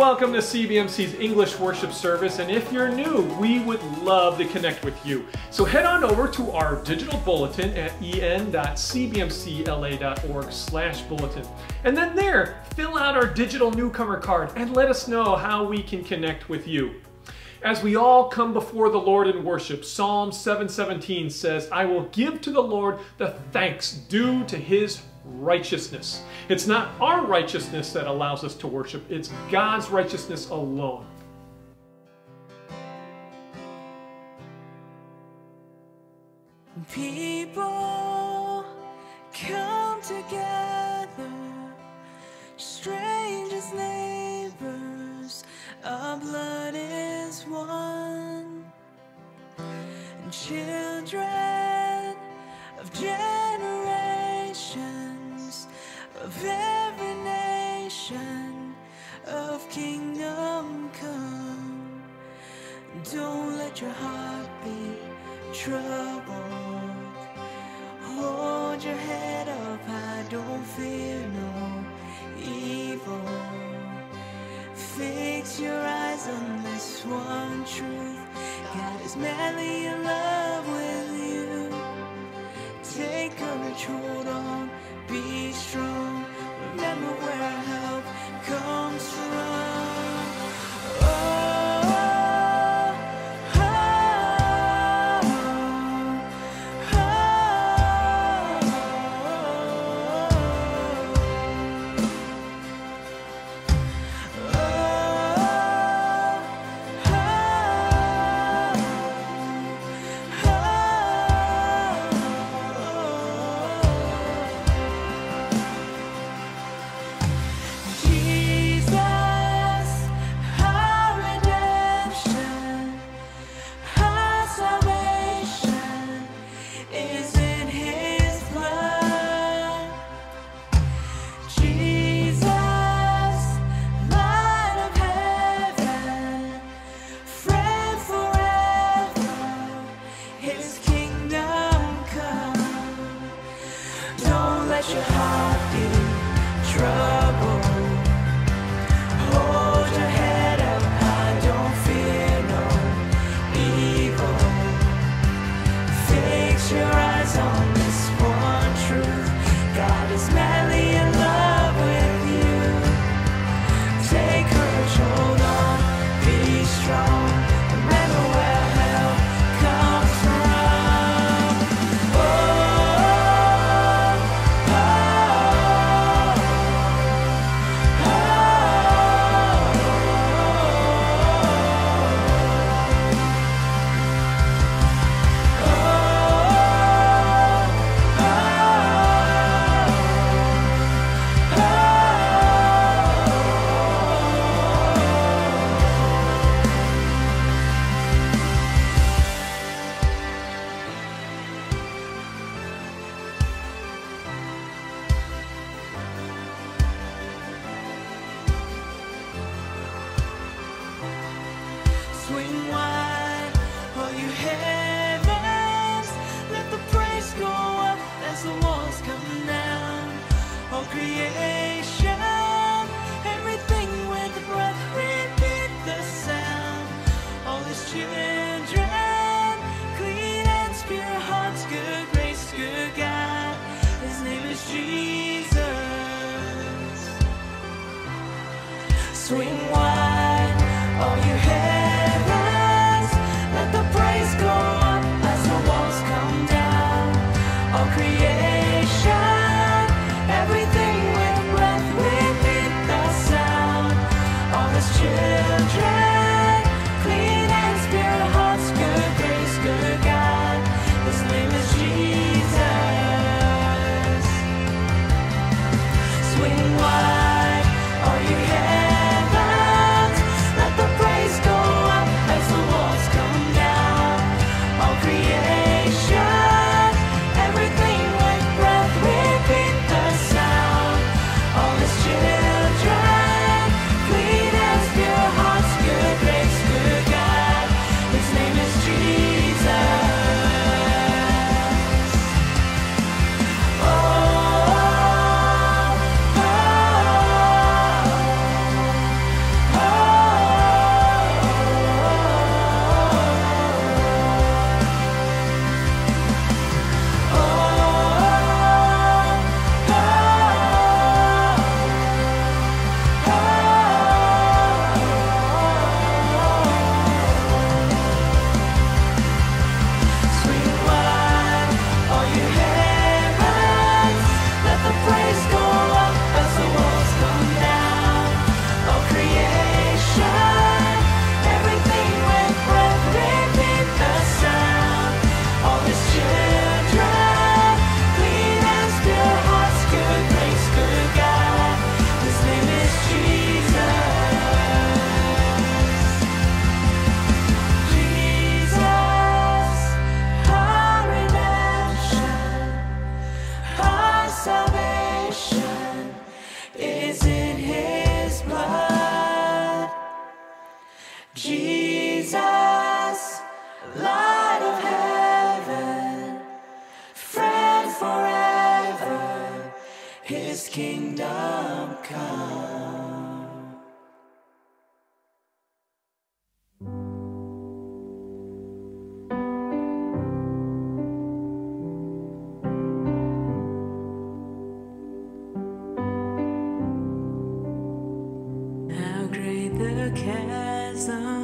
welcome to CBMC's English worship service, and if you're new, we would love to connect with you. So head on over to our digital bulletin at en.cbmcla.org/bulletin, and then there, fill out our digital newcomer card and let us know how we can connect with you. As we all come before the Lord in worship, Psalm 7:17 says, "I will give to the Lord the thanks due to His righteousness." It's not our righteousness that allows us to worship, it's God's righteousness alone. People come together, strangers, neighbors, our blood is one, and children of generations, of every nation, of kingdom come. Don't let your heart be troubled. Hold your head up high, don't fear no evil. Fix your eyes on this one truth: God is madly in love with you. Take courage, hold on, be strong. Remember where our help comes from. Swing wide, all you heavens, let the praise go up as the walls come down. All creation, everything with breath, repeat the sound. All His children, clean and pure hearts, good grace, good God. His name is Jesus. Swing wide, all you heavens, let the praise go up as the walls come down. All creation, everything with breath, repeat the sound. All His children, clean and pure hearts, good grace, good God. His name is Jesus. Swing wide, all you heavens, let the praise go kingdom come. How great the chasm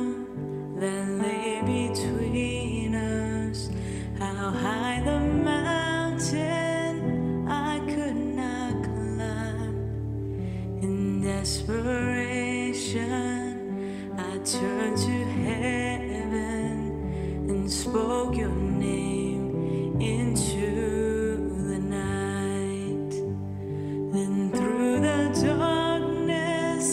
that lay between us, how high the mountain I could not climb. In desperation, I turned to heaven and spoke your name into the night. Then through the darkness,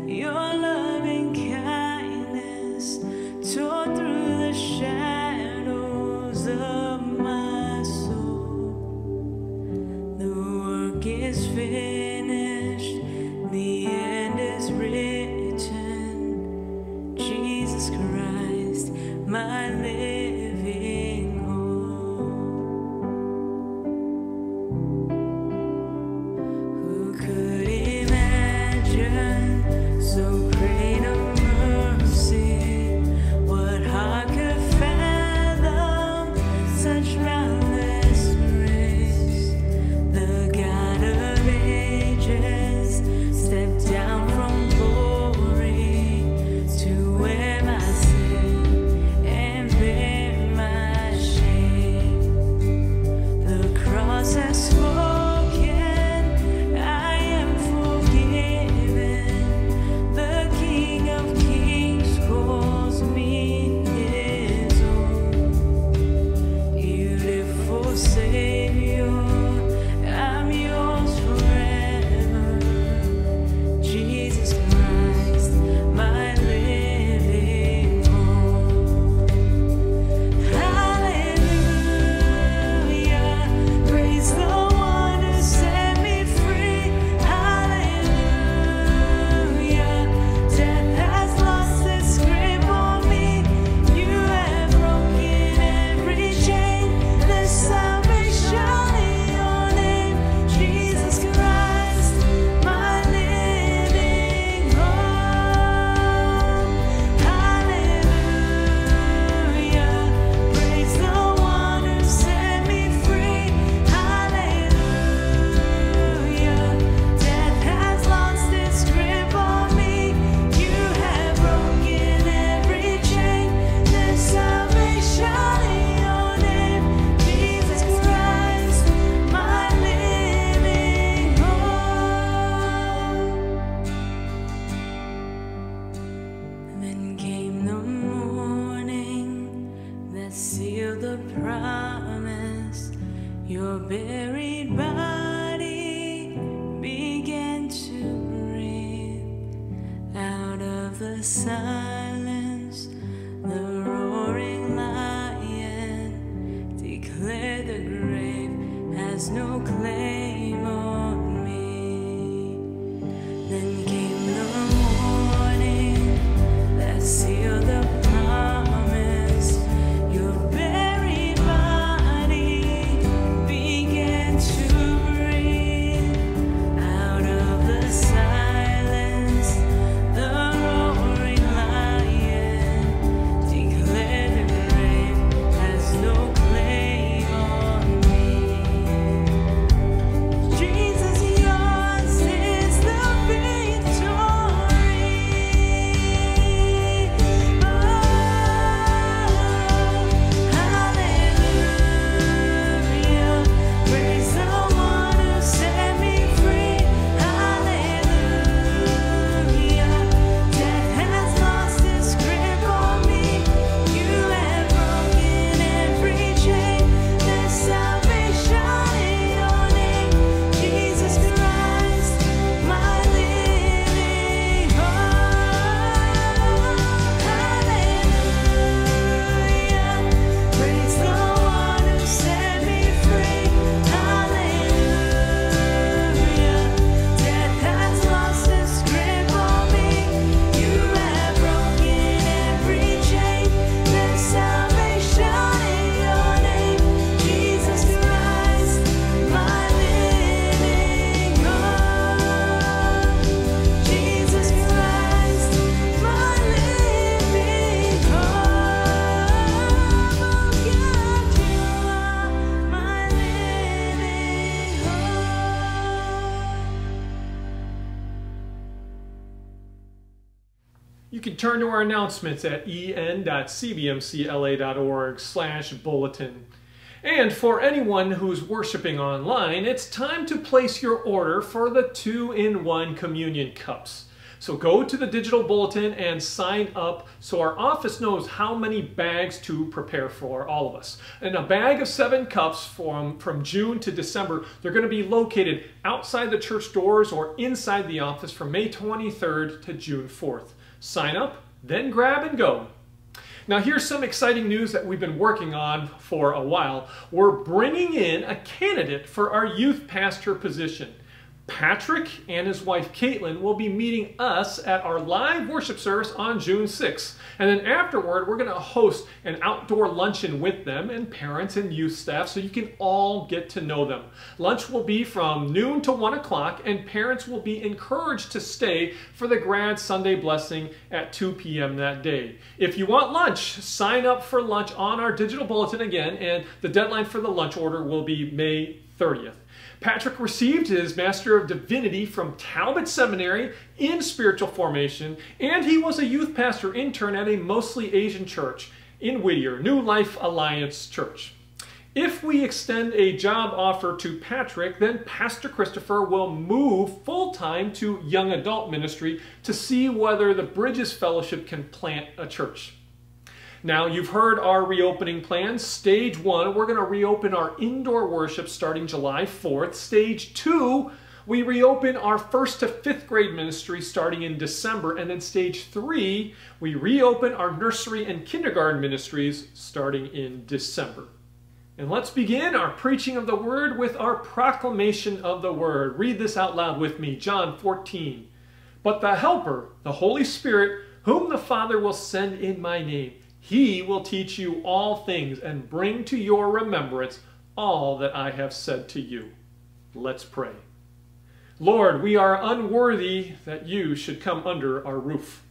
your loving kindness tore through the shadows of my soul. The work is finished, the end is written. Jesus Christ, my living hope. Who could imagine so great a mercy? What heart could fathom such boundless grace? The God of ages stepped down from glory to wear my sin and bear my shame. The cross has spoken, I am forgiven. The King of Kings calls me his own. Beautiful Savior, I'm yours forever. Jesus Christ, my living hope. Hallelujah, praise the one who set me free. Hallelujah, death has lost its grip on me. You have broken every chain. There's salvation in your name, Jesus Christ, my living hope. Hallelujah, praise the one who set me free. Hallelujah, death has lost its grip on me. You have broken every chain. There's salvation in your name, Jesus Christ, my living hope. Then came the morning that sealed the promise. Your buried body began to breathe. Out of the silence, the roaring lion declared the grave has no claim on me. Then came the morning that sealed the promise. Your buried body began to breathe. Out of the silence, the roaring lion turn to our announcements at en.cbmcla.org/bulletin. And for anyone who's worshiping online, it's time to place your order for the 2-in-1 communion cups. So go to the digital bulletin and sign up so our office knows how many bags to prepare for all of us. And a bag of 7 cups from June to December, they're going to be located outside the church doors or inside the office from May 23rd to June 4th. Sign up, then grab and go. Now here's some exciting news that we've been working on for a while. We're bringing in a candidate for our youth pastor position. Patrick and his wife Caitlin will be meeting us at our live worship service on June 6th. And then afterward, we're going to host an outdoor luncheon with them and parents and youth staff so you can all get to know them. Lunch will be from noon to 1 o'clock, and parents will be encouraged to stay for the grad Sunday blessing at 2 p.m. that day. If you want lunch, sign up for lunch on our digital bulletin again, and the deadline for the lunch order will be May 30th. Patrick received his Master of Divinity from Talbot Seminary in spiritual formation, and he was a youth pastor intern at a mostly Asian church in Whittier, New Life Alliance Church. If we extend a job offer to Patrick, then Pastor Christopher will move full-time to young adult ministry to see whether the Bridges Fellowship can plant a church. Now, you've heard our reopening plans. Stage 1, we're going to reopen our indoor worship starting July 4th. Stage 2, we reopen our 1st to 5th grade ministry starting in December. And then Stage 3, we reopen our nursery and kindergarten ministries starting in December. And let's begin our preaching of the Word with our proclamation of the Word. Read this out loud with me, John 14. But the Helper, the Holy Spirit, whom the Father will send in my name, He will teach you all things and bring to your remembrance all that I have said to you. Let's pray. Lord, we are unworthy that you should come under our roof.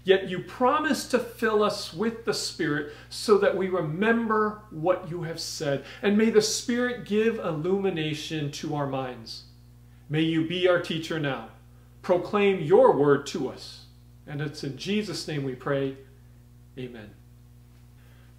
Yet you promise to fill us with the Spirit so that we remember what you have said. And may the Spirit give illumination to our minds. May you be our teacher now. Proclaim your word to us. And it's in Jesus' name we pray. Amen.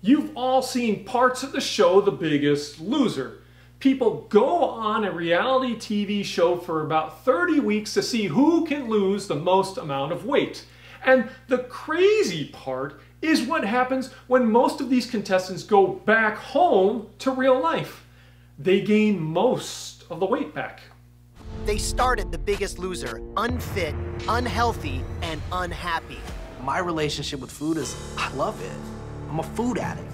You've all seen parts of the show The Biggest Loser. People go on a reality TV show for about 30 weeks to see who can lose the most amount of weight. And the crazy part is what happens when most of these contestants go back home to real life. They gain most of the weight back. They started The Biggest Loser unfit, unhealthy, and unhappy. My relationship with food is, I love it. I'm a food addict.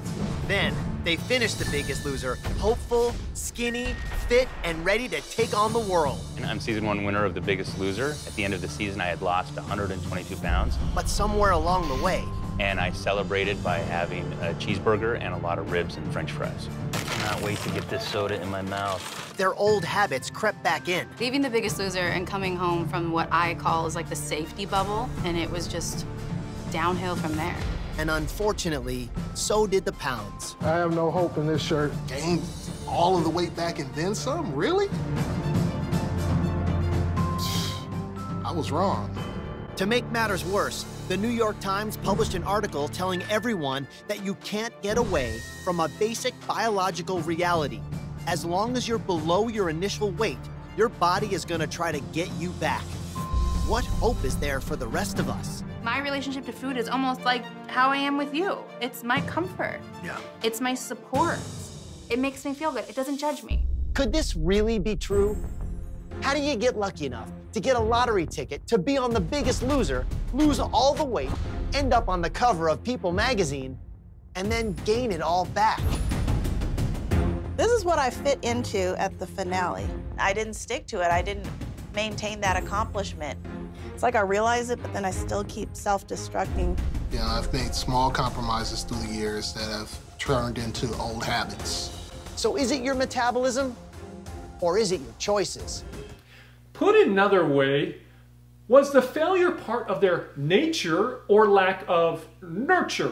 Then, they finished The Biggest Loser hopeful, skinny, fit, and ready to take on the world. And I'm season 1 winner of The Biggest Loser. At the end of the season, I had lost 122 pounds. But somewhere along the way, And I celebrated by having a cheeseburger and a lot of ribs and French fries. I cannot wait to get this soda in my mouth. their old habits crept back in. Leaving The Biggest Loser and coming home from what I call is like the safety bubble, and it was just downhill from there. And unfortunately, so did the pounds. I have no hope in this shirt. Gained all of the weight back and then some? Really? I was wrong. To make matters worse, the New York Times published an article telling everyone that you can't get away from a basic biological reality. As long as you're below your initial weight, your body is gonna try to get you back. What hope is there for the rest of us? My relationship to food is almost like how I am with you. It's my comfort. Yeah. It's my support. It makes me feel good. It doesn't judge me. Could this really be true? How do you get lucky enough to get a lottery ticket to be on The Biggest Loser, lose all the weight, end up on the cover of People magazine, and then gain it all back? This is what I fit into at the finale. I didn't stick to it. I didn't maintain that accomplishment. It's like I realize it, but then I still keep self-destructing. You know, I've made small compromises through the years that have turned into old habits. So is it your metabolism, or is it your choices? Put another way, was the failure part of their nature or lack of nurture?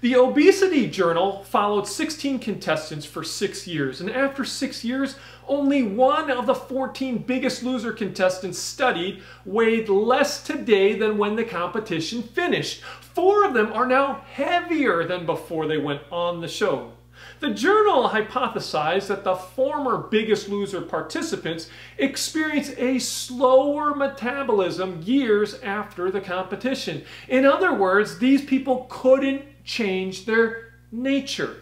The Obesity Journal followed 16 contestants for 6 years, and after 6 years, only one of the 14 Biggest Loser contestants studied weighed less today than when the competition finished. 4 of them are now heavier than before they went on the show. The journal hypothesized that the former Biggest Loser participants experienced a slower metabolism years after the competition. In other words, these people couldn't change their nature.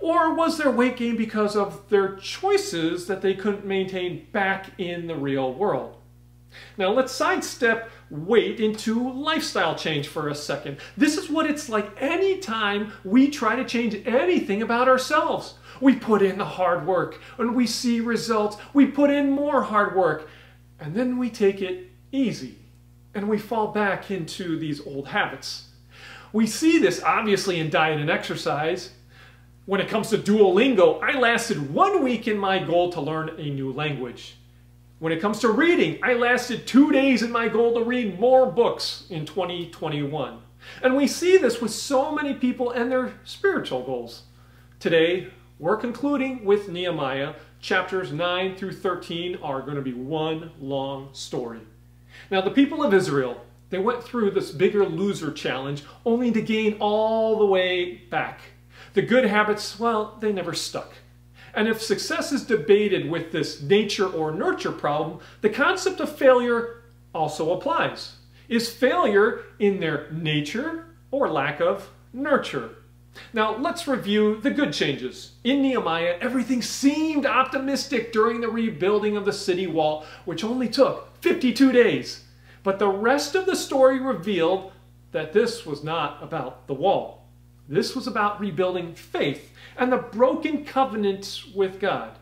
Or was their weight gain because of their choices that they couldn't maintain back in the real world? Now let's sidestep weight into lifestyle change for a second. This is what it's like anytime we try to change anything about ourselves. We put in the hard work and we see results. We put in more hard work and then we take it easy and we fall back into these old habits. We see this obviously in diet and exercise. When it comes to Duolingo, I lasted 1 week in my goal to learn a new language. When it comes to reading, I lasted 2 days in my goal to read more books in 2021. And we see this with so many people and their spiritual goals. Today, we're concluding with Nehemiah. Chapters 9 through 13 are going to be one long story. Now, the people of Israel, they went through this Bigger Loser challenge only to gain all the way back. The good habits, well, they never stuck. And if success is debated with this nature or nurture problem, the concept of failure also applies. Is failure in their nature or lack of nurture? Now let's review the good changes. In Nehemiah, everything seemed optimistic during the rebuilding of the city wall, which only took 52 days. But the rest of the story revealed that this was not about the wall. This was about rebuilding faith and the broken covenant with God.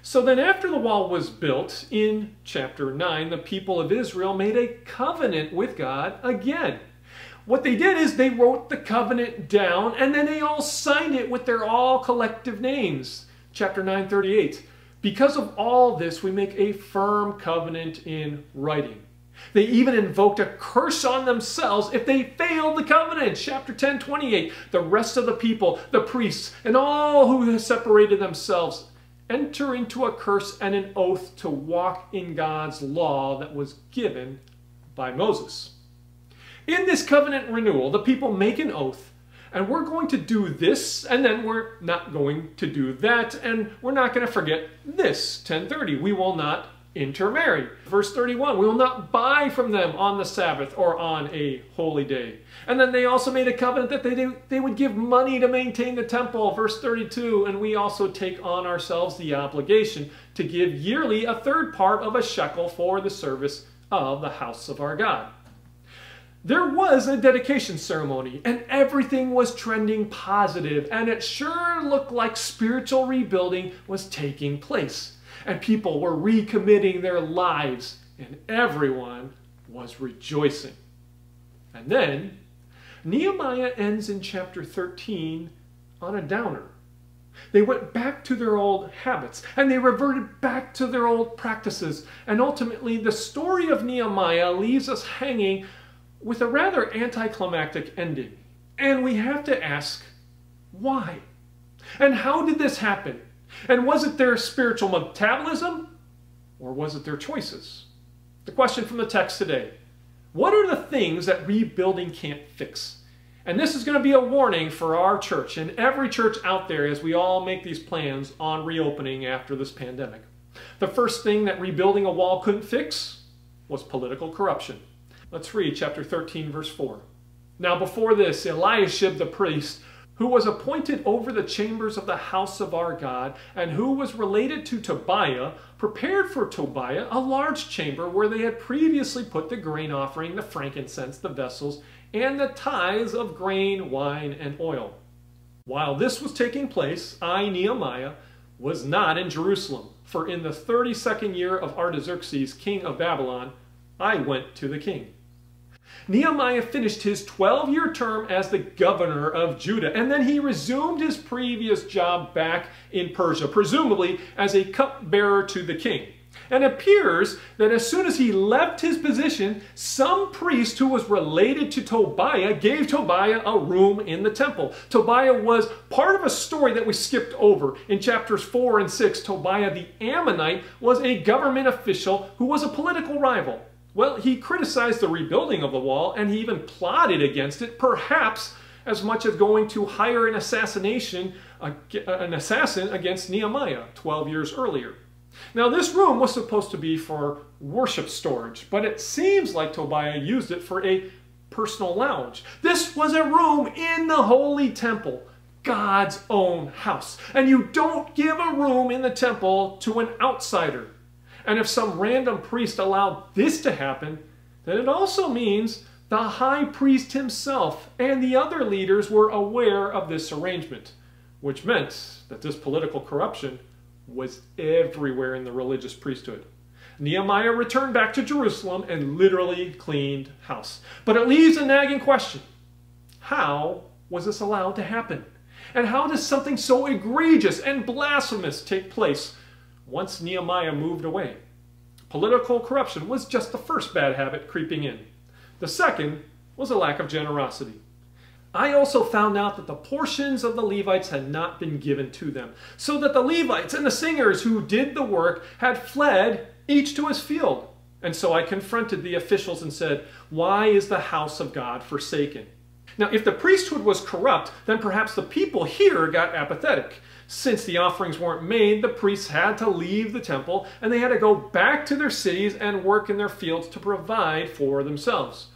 So then after the wall was built, in chapter 9, the people of Israel made a covenant with God again. What they did is they wrote the covenant down and then they all signed it with their all collective names. Chapter 9:38. Because of all this, we make a firm covenant in writing. They even invoked a curse on themselves if they failed the covenant. Chapter 10:28. The rest of the people, the priests, and all who have separated themselves enter into a curse and an oath to walk in God's law that was given by Moses. In this covenant renewal, the people make an oath, and we're going to do this, and then we're not going to do that, and we're not going to forget this. 10:30. We will not intermarry. Verse 31, we will not buy from them on the Sabbath or on a holy day. And then they also made a covenant that they would give money to maintain the temple. Verse 32, and we also take on ourselves the obligation to give yearly a third part of a shekel for the service of the house of our God. There was a dedication ceremony and everything was trending positive, and it sure looked like spiritual rebuilding was taking place. And people were recommitting their lives, and everyone was rejoicing. And then, Nehemiah ends in chapter 13 on a downer. They went back to their old habits, and they reverted back to their old practices. And ultimately, the story of Nehemiah leaves us hanging with a rather anticlimactic ending. And we have to ask, why? And how did this happen? And was it their spiritual metabolism, or was it their choices? The question from the text today: what are the things that rebuilding can't fix? And this is going to be a warning for our church and every church out there as we all make these plans on reopening after this pandemic. The first thing that rebuilding a wall couldn't fix was political corruption. Let's read chapter 13, verse 4. Now before this, Eliashib the priest, who was appointed over the chambers of the house of our God, and who was related to Tobiah, prepared for Tobiah a large chamber where they had previously put the grain offering, the frankincense, the vessels, and the tithes of grain, wine, and oil. While this was taking place, I, Nehemiah, was not in Jerusalem, for in the 32nd year of Artaxerxes, king of Babylon, I went to the king. Nehemiah finished his 12-year term as the governor of Judah, and then he resumed his previous job back in Persia, presumably as a cupbearer to the king. And it appears that as soon as he left his position, some priest who was related to Tobiah gave Tobiah a room in the temple. Tobiah was part of a story that we skipped over. In chapters 4 and 6, Tobiah the Ammonite was a government official who was a political rival. Well, he criticized the rebuilding of the wall, and he even plotted against it, perhaps as much as going to hire an assassin against Nehemiah 12 years earlier. Now, this room was supposed to be for worship storage, but it seems like Tobiah used it for a personal lounge. This was a room in the holy temple, God's own house. And you don't give a room in the temple to an outsider. And if some random priest allowed this to happen, then it also means the high priest himself and the other leaders were aware of this arrangement, which meant that this political corruption was everywhere in the religious priesthood. Nehemiah returned back to Jerusalem and literally cleaned house. But it leaves a nagging question. How was this allowed to happen? And how does something so egregious and blasphemous take place once Nehemiah moved away? Political corruption was just the first bad habit creeping in. The second was a lack of generosity. I also found out that the portions of the Levites had not been given to them, so that the Levites and the singers who did the work had fled each to his field. And so I confronted the officials and said, "Why is the house of God forsaken?" Now, if the priesthood was corrupt, then perhaps the people here got apathetic. Since the offerings weren't made, the priests had to leave the temple and they had to go back to their cities and work in their fields to provide for themselves.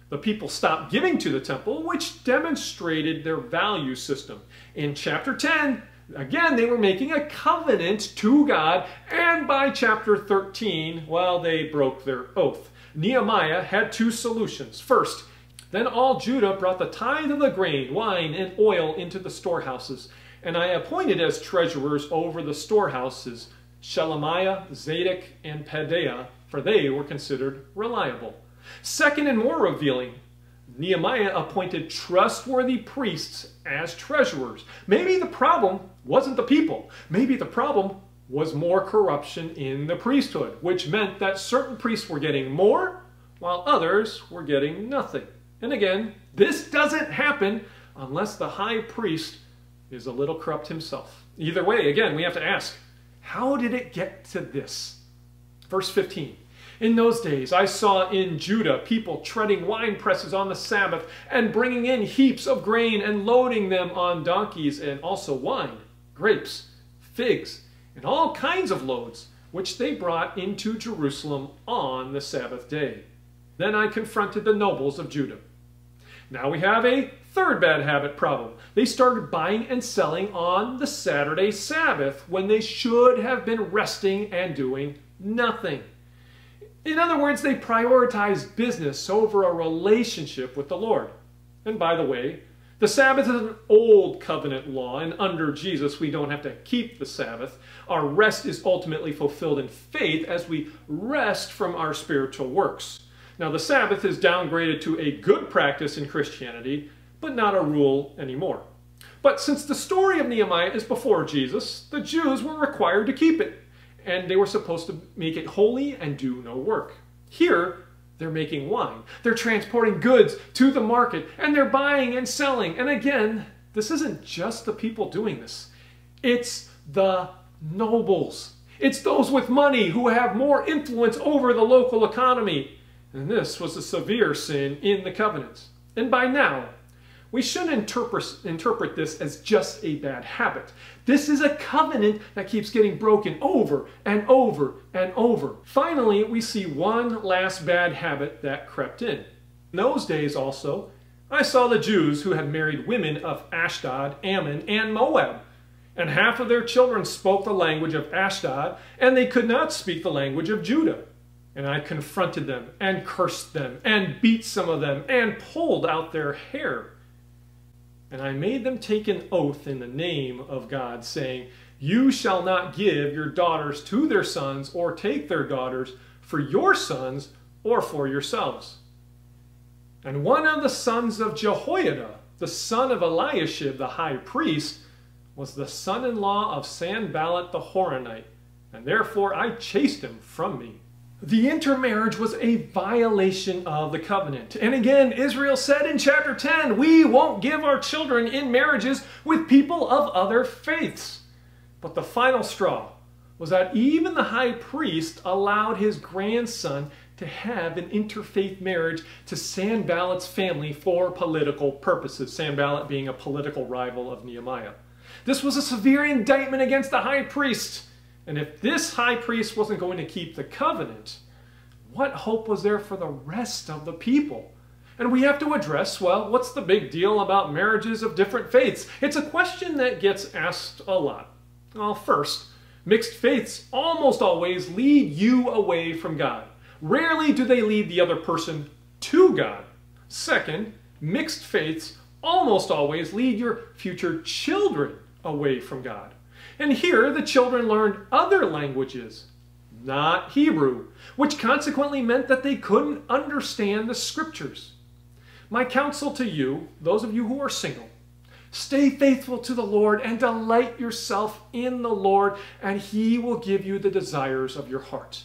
The people stopped giving to the temple, which demonstrated their value system. In chapter 10, again, they were making a covenant to God, and by chapter 13, well, they broke their oath. Nehemiah had two solutions. First, then all Judah brought the tithe of the grain, wine, and oil into the storehouses, and I appointed as treasurers over the storehouses Shelemiah, Zadok, and Pedaiah, for they were considered reliable. Second and more revealing, Nehemiah appointed trustworthy priests as treasurers. Maybe the problem wasn't the people. Maybe the problem was more corruption in the priesthood, which meant that certain priests were getting more while others were getting nothing. And again, this doesn't happen unless the high priest is a little corrupt himself. Either way, again, we have to ask, how did it get to this? Verse 15. In those days, I saw in Judah people treading wine presses on the Sabbath and bringing in heaps of grain and loading them on donkeys, and also wine, grapes, figs, and all kinds of loads, which they brought into Jerusalem on the Sabbath day. Then I confronted the nobles of Judah. Now we have a third bad habit problem. They started buying and selling on the Saturday Sabbath when they should have been resting and doing nothing. In other words, they prioritized business over a relationship with the Lord. And by the way, the Sabbath is an old covenant law, and under Jesus we don't have to keep the Sabbath. Our rest is ultimately fulfilled in faith as we rest from our spiritual works. Now, the Sabbath is downgraded to a good practice in Christianity, but not a rule anymore. But since the story of Nehemiah is before Jesus, the Jews were required to keep it, and they were supposed to make it holy and do no work. Here, they're making wine. They're transporting goods to the market, and they're buying and selling. And again, this isn't just the people doing this. It's the nobles. It's those with money who have more influence over the local economy. And this was a severe sin in the covenants. And by now, we shouldn't interpret this as just a bad habit. This is a covenant that keeps getting broken over and over and over. Finally, we see one last bad habit that crept in. In those days also, I saw the Jews who had married women of Ashdod, Ammon, and Moab. And half of their children spoke the language of Ashdod, and they could not speak the language of Judah. And I confronted them and cursed them and beat some of them and pulled out their hair. And I made them take an oath in the name of God, saying, "You shall not give your daughters to their sons or take their daughters for your sons or for yourselves." And one of the sons of Jehoiada, the son of Eliashib, the high priest, was the son-in-law of Sanballat the Horonite. and therefore I chased him from me. The intermarriage was a violation of the covenant. And again, Israel said in chapter 10, we won't give our children in marriages with people of other faiths. But the final straw was that even the high priest allowed his grandson to have an interfaith marriage to Sanballat's family for political purposes, Sanballat being a political rival of Nehemiah. This was a severe indictment against the high priest. And if this high priest wasn't going to keep the covenant, what hope was there for the rest of the people? And we have to address, well, what's the big deal about marriages of different faiths? It's a question that gets asked a lot. Well, first, mixed faiths almost always lead you away from God. Rarely do they lead the other person to God. Second, mixed faiths almost always lead your future children away from God. And here, the children learned other languages, not Hebrew, which consequently meant that they couldn't understand the scriptures. My counsel to you, those of you who are single, stay faithful to the Lord and delight yourself in the Lord, and He will give you the desires of your heart.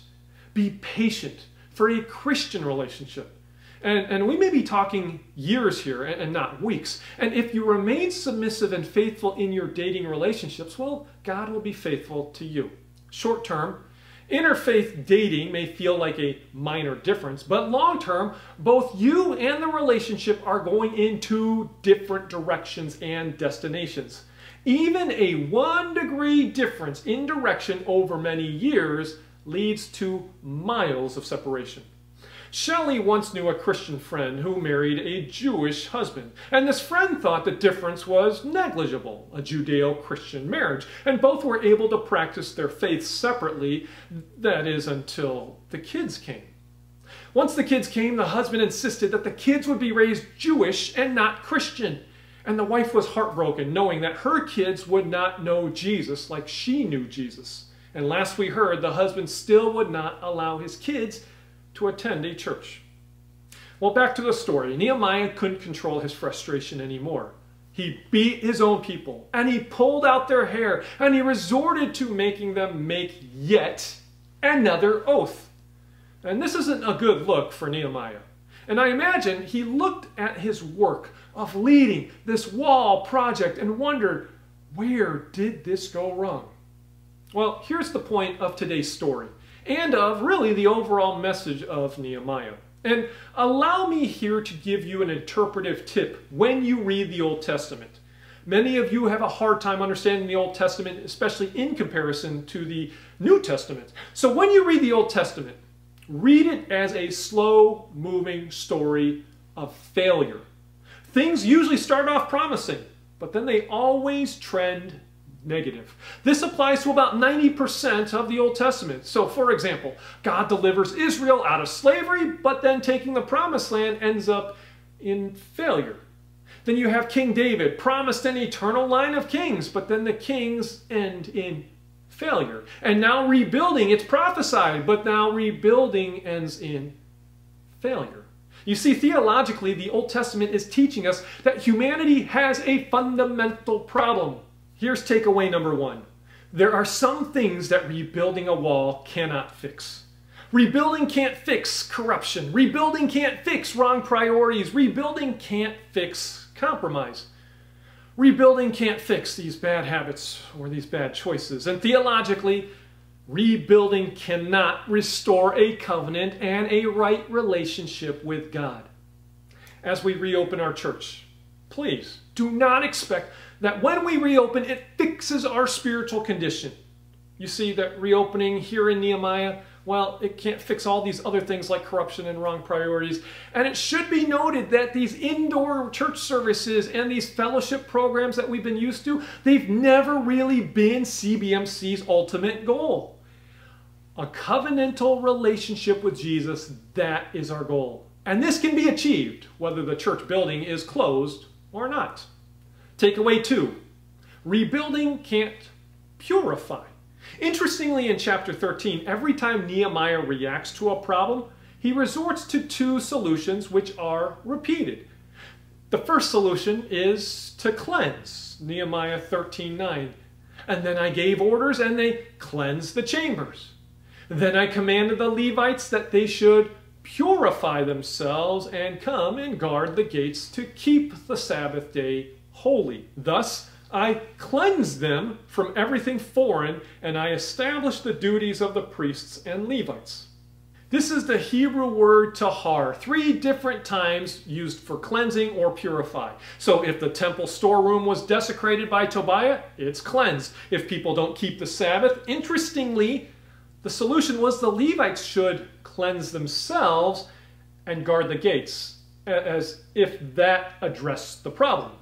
Be patient for a Christian relationship. And we may be talking years here and not weeks. And if you remain submissive and faithful in your dating relationships, well, God will be faithful to you. Short term, interfaith dating may feel like a minor difference, but long term, both you and the relationship are going in two different directions and destinations. Even a 1-degree difference in direction over many years leads to miles of separation. Shelley once knew a Christian friend who married a Jewish husband, and this friend thought the difference was negligible, a Judeo-Christian marriage, and both were able to practice their faith separately, that is, until the kids came. Once the kids came, the husband insisted that the kids would be raised Jewish and not Christian, and the wife was heartbroken knowing that her kids would not know Jesus like she knew Jesus. And last we heard, the husband still would not allow his kids to attend a church. Well, back to the story. Nehemiah couldn't control his frustration anymore. He beat his own people, and he pulled out their hair, and he resorted to making them make yet another oath. And this isn't a good look for Nehemiah. And I imagine he looked at his work of leading this wall project and wondered, where did this go wrong? Well, here's the point of today's story, and of really the overall message of Nehemiah. And allow me here to give you an interpretive tip when you read the Old Testament. Many of you have a hard time understanding the Old Testament, especially in comparison to the New Testament. So when you read the Old Testament, read it as a slow-moving story of failure. Things usually start off promising, but then they always trend negative. This applies to about 90% of the Old Testament. So, for example, God delivers Israel out of slavery, but then taking the promised land ends up in failure. Then you have King David, promised an eternal line of kings, but then the kings end in failure. And now rebuilding, it's prophesied, but now rebuilding ends in failure. You see, theologically, the Old Testament is teaching us that humanity has a fundamental problem. Here's takeaway number one. There are some things that rebuilding a wall cannot fix. Rebuilding can't fix corruption. Rebuilding can't fix wrong priorities. Rebuilding can't fix compromise. Rebuilding can't fix these bad habits or these bad choices. And theologically, rebuilding cannot restore a covenant and a right relationship with God. As we reopen our church, please do not expect that when we reopen, it fixes our spiritual condition. You see that reopening here in Nehemiah, well, it can't fix all these other things like corruption and wrong priorities. And it should be noted that these indoor church services and these fellowship programs that we've been used to, they've never really been CBMC's ultimate goal. A covenantal relationship with Jesus, that is our goal. And this can be achieved whether the church building is closed or not. Takeaway 2, rebuilding can't purify. Interestingly, in chapter 13, every time Nehemiah reacts to a problem, he resorts to 2 solutions which are repeated. The first solution is to cleanse, Nehemiah 13:9. And then I gave orders, and they cleansed the chambers. Then I commanded the Levites that they should purify themselves and come and guard the gates to keep the Sabbath day holy. Thus, I cleansed them from everything foreign, and I established the duties of the priests and Levites. This is the Hebrew word tahar, 3 different times used for cleansing or purify. So if the temple storeroom was desecrated by Tobiah, it's cleansed. If people don't keep the Sabbath, interestingly, the solution was the Levites should cleanse themselves and guard the gates, as if that addressed the problem.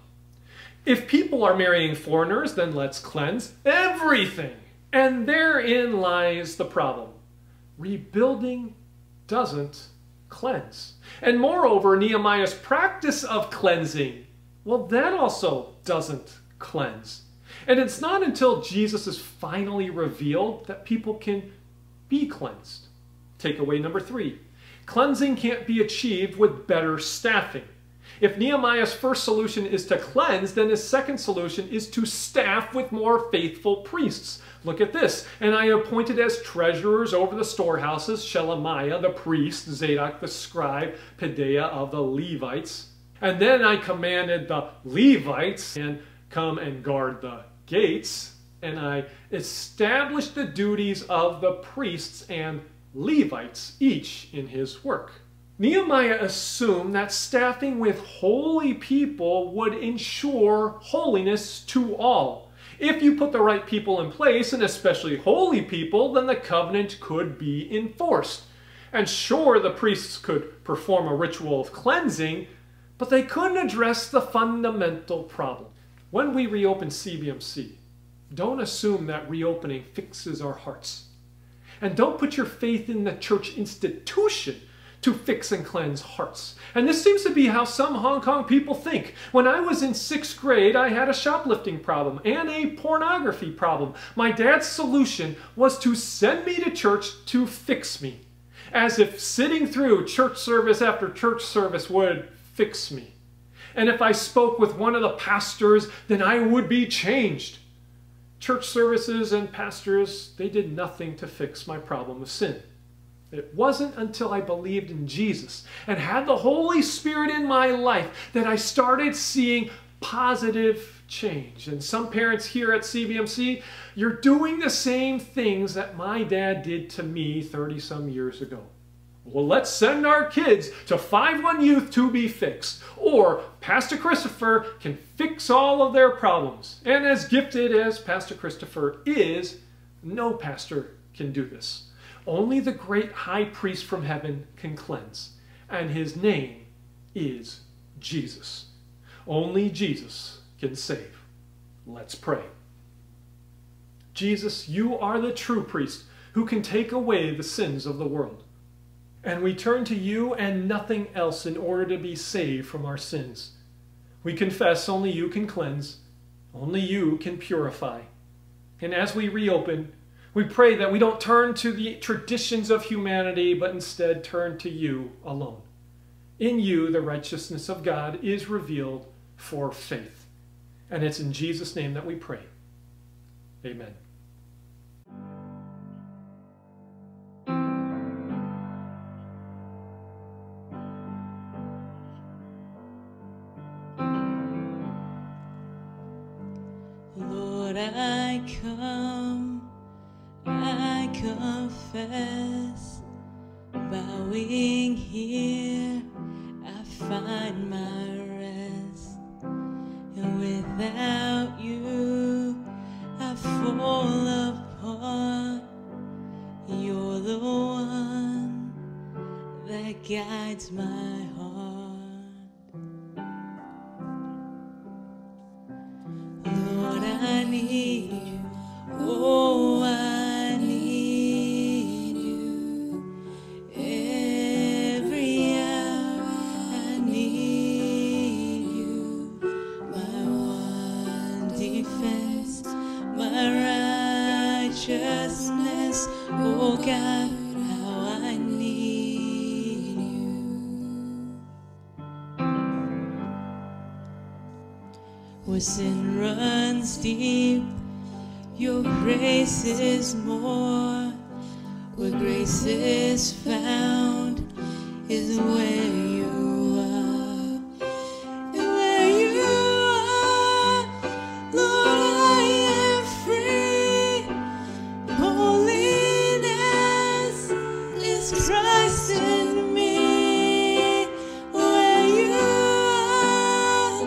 If people are marrying foreigners, then let's cleanse everything. And therein lies the problem. Rebuilding doesn't cleanse. And moreover, Nehemiah's practice of cleansing, well, that also doesn't cleanse. And it's not until Jesus is finally revealed that people can be cleansed. Takeaway number 3. Cleansing can't be achieved with better staffing. If Nehemiah's first solution is to cleanse, then his second solution is to staff with more faithful priests. Look at this. And I appointed as treasurers over the storehouses Shelemiah the priest, Zadok the scribe, Pedaiah of the Levites. And then I commanded the Levites and come and guard the gates. And I established the duties of the priests and Levites, each in his work. Nehemiah assumed that staffing with holy people would ensure holiness to all. If you put the right people in place, and especially holy people, then the covenant could be enforced. And sure, the priests could perform a ritual of cleansing, but they couldn't address the fundamental problem. When we reopen CBMC, don't assume that reopening fixes our hearts. And don't put your faith in the church institution to fix and cleanse hearts. And this seems to be how some Hong Kong people think. When I was in 6th grade, I had a shoplifting problem and a pornography problem. My dad's solution was to send me to church to fix me, as if sitting through church service after church service would fix me. And if I spoke with one of the pastors, then I would be changed. Church services and pastors, they did nothing to fix my problem of sin. It wasn't until I believed in Jesus and had the Holy Spirit in my life that I started seeing positive change. And some parents here at CBMC, you're doing the same things that my dad did to me 30-some years ago. Well, let's send our kids to 5-1 Youth to be fixed. Or Pastor Christopher can fix all of their problems. And as gifted as Pastor Christopher is, no pastor can do this. Only the great high priest from heaven can cleanse, and his name is Jesus. Only Jesus can save. Let's pray. Jesus, you are the true priest who can take away the sins of the world. And we turn to you and nothing else in order to be saved from our sins. We confess only you can cleanse, only you can purify. And as we reopen, we pray that we don't turn to the traditions of humanity, but instead turn to you alone. In you, the righteousness of God is revealed for faith. And it's in Jesus' name that we pray. Amen. Lord, I come, I confess, bowing here, I find my rest, and without you, I fall apart. You're the one that guides my heart. Lord, I need you, oh, I need you. Every hour I need you. My one defense, my righteousness, oh God, how I need you. Where sin runs deep, Your grace is more. Where grace is found is where you are. And where you are, Lord, I am free. Holiness is Christ in me. Where you are,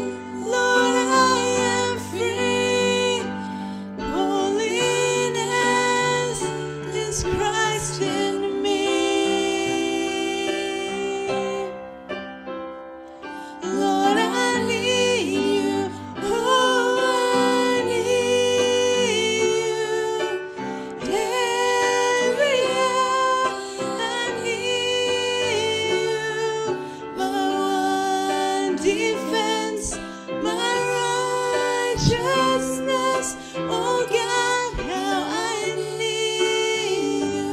Lord, I am free. Holiness is Christ in me. Lord, I need you. Oh, I need you. Every hour I need you. My one defense, my righteousness. Oh God, how I need you.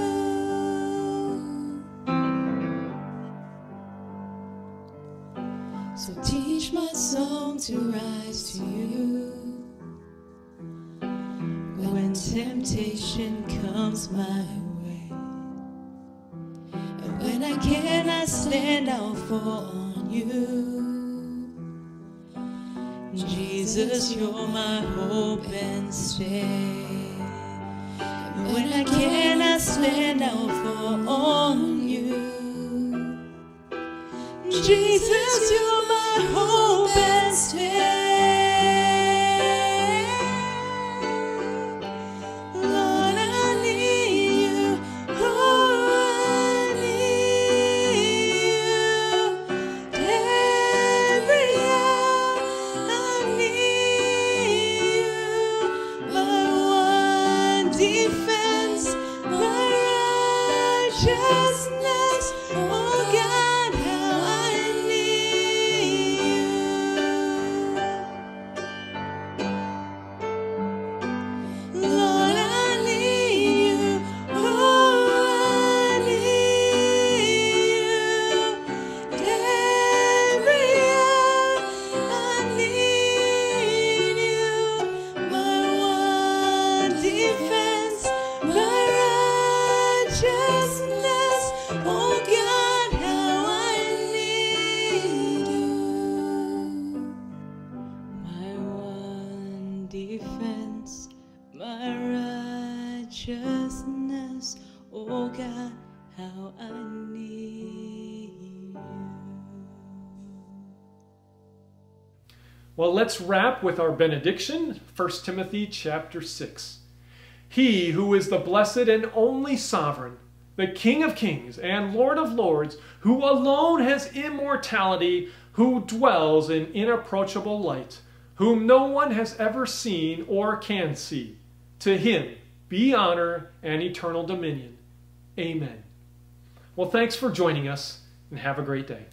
So teach my song to rise to you when temptation comes my way, and when I cannot stand, I'll fall on you. Jesus, you're my hope and stay. And when I cannot stand, I'll fall on you. Jesus, you're my hope and stay. Lord, I need you. Oh, I need you. Every hour I need you. My one defense, my righteousness. Oh God, how I need you. Lord, I need you. Oh, I need you. Every hour I need you. My one defense, my righteousness. Oh God, how I need you. My one defense, my righteousness. Oh God, how I need you. Well, let's wrap with our benediction, 1 Timothy chapter 6. He who is the blessed and only sovereign, the King of kings and Lord of lords, who alone has immortality, who dwells in inapproachable light, whom no one has ever seen or can see, to him be honor and eternal dominion. Amen. Well, thanks for joining us, and have a great day.